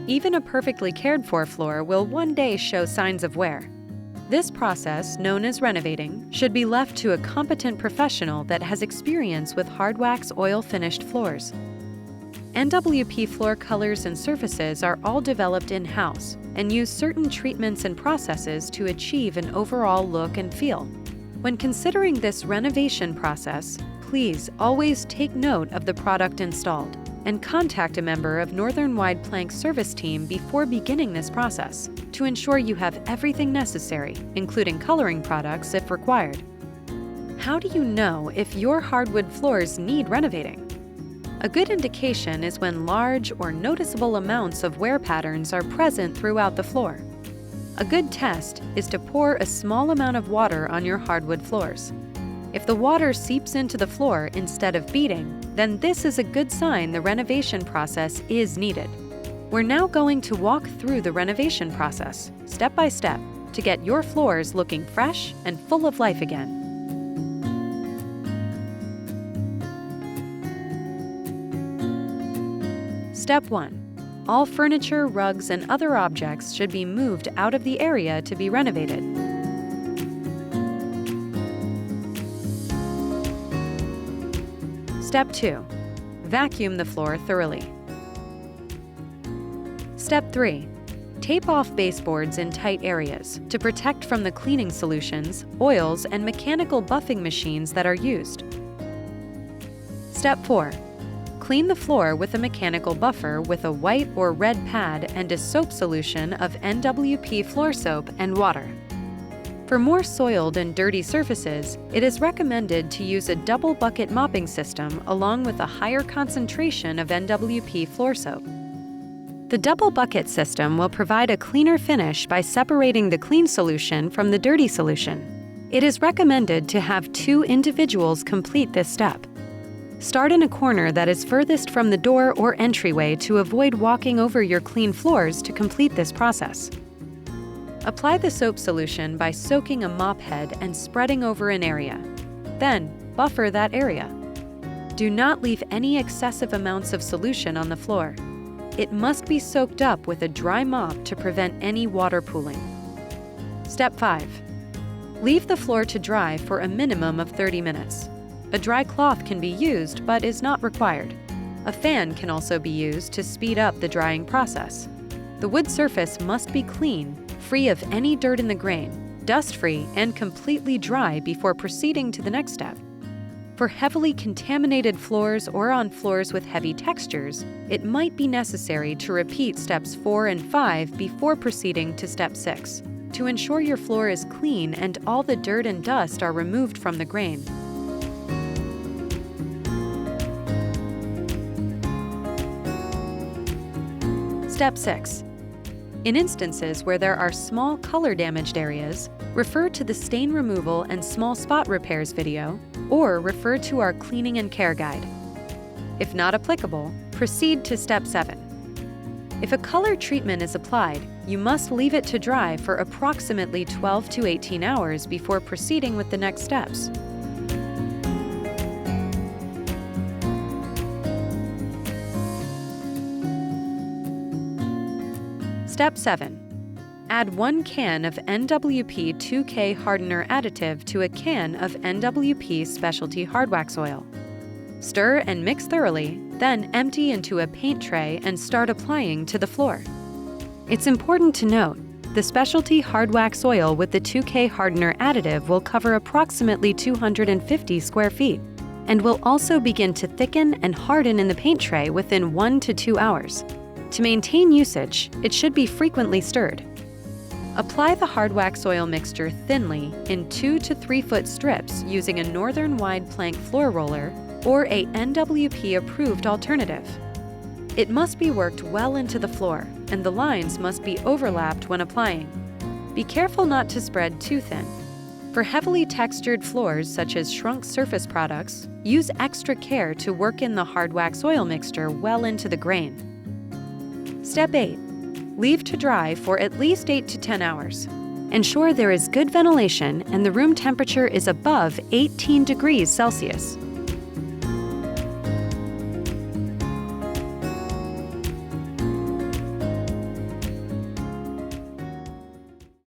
Even a perfectly cared for floor will one day show signs of wear. This process, known as renovating, should be left to a competent professional that has experience with hard wax oil-finished floors. NWP floor colors and surfaces are all developed in-house and use certain treatments and processes to achieve an overall look and feel. When considering this renovation process, please always take note of the product installed and contact a member of Northern Wide Plank service team before beginning this process to ensure you have everything necessary, including coloring products if required. How do you know if your hardwood floors need renovating? A good indication is when large or noticeable amounts of wear patterns are present throughout the floor. A good test is to pour a small amount of water on your hardwood floors. If the water seeps into the floor instead of beading, then this is a good sign the renovation process is needed. We're now going to walk through the renovation process, step by step, to get your floors looking fresh and full of life again. Step 1. All furniture, rugs, and other objects should be moved out of the area to be renovated. Step 2. Vacuum the floor thoroughly. Step 3. Tape off baseboards in tight areas to protect from the cleaning solutions, oils, and mechanical buffing machines that are used. Step 4. Clean the floor with a mechanical buffer with a white or red pad and a soap solution of NWP floor soap and water. For more soiled and dirty surfaces, it is recommended to use a double bucket mopping system along with a higher concentration of NWP floor soap. The double bucket system will provide a cleaner finish by separating the clean solution from the dirty solution. It is recommended to have 2 individuals complete this step. Start in a corner that is furthest from the door or entryway to avoid walking over your clean floors to complete this process. Apply the soap solution by soaking a mop head and spreading over an area. Then, buffer that area. Do not leave any excessive amounts of solution on the floor. It must be soaked up with a dry mop to prevent any water pooling. Step 5. Leave the floor to dry for a minimum of 30 minutes. A dry cloth can be used but is not required. A fan can also be used to speed up the drying process. The wood surface must be clean, free of any dirt in the grain, dust-free, and completely dry before proceeding to the next step. For heavily contaminated floors or on floors with heavy textures, it might be necessary to repeat steps 4 and 5 before proceeding to step 6, to ensure your floor is clean and all the dirt and dust are removed from the grain. Step 6. In instances where there are small color-damaged areas, refer to the stain removal and small spot repairs video, or refer to our cleaning and care guide. If not applicable, proceed to Step 7. If a color treatment is applied, you must leave it to dry for approximately 12 to 18 hours before proceeding with the next steps. Step 7. Add 1 can of NWP 2K hardener additive to a can of NWP specialty hard wax oil. Stir and mix thoroughly, then empty into a paint tray and start applying to the floor. It's important to note, the specialty hard wax oil with the 2K hardener additive will cover approximately 250 square feet and will also begin to thicken and harden in the paint tray within 1 to 2 hours. To maintain usage, it should be frequently stirred. Apply the hard wax oil mixture thinly in 2 to 3 foot strips using a Northern Wide Plank floor roller or a NWP approved alternative. It must be worked well into the floor and the lines must be overlapped when applying. Be careful not to spread too thin. For heavily textured floors such as shrunk surface products, use extra care to work in the hard wax oil mixture well into the grain. Step 8. Leave to dry for at least 8 to 10 hours. Ensure there is good ventilation and the room temperature is above 18 degrees Celsius.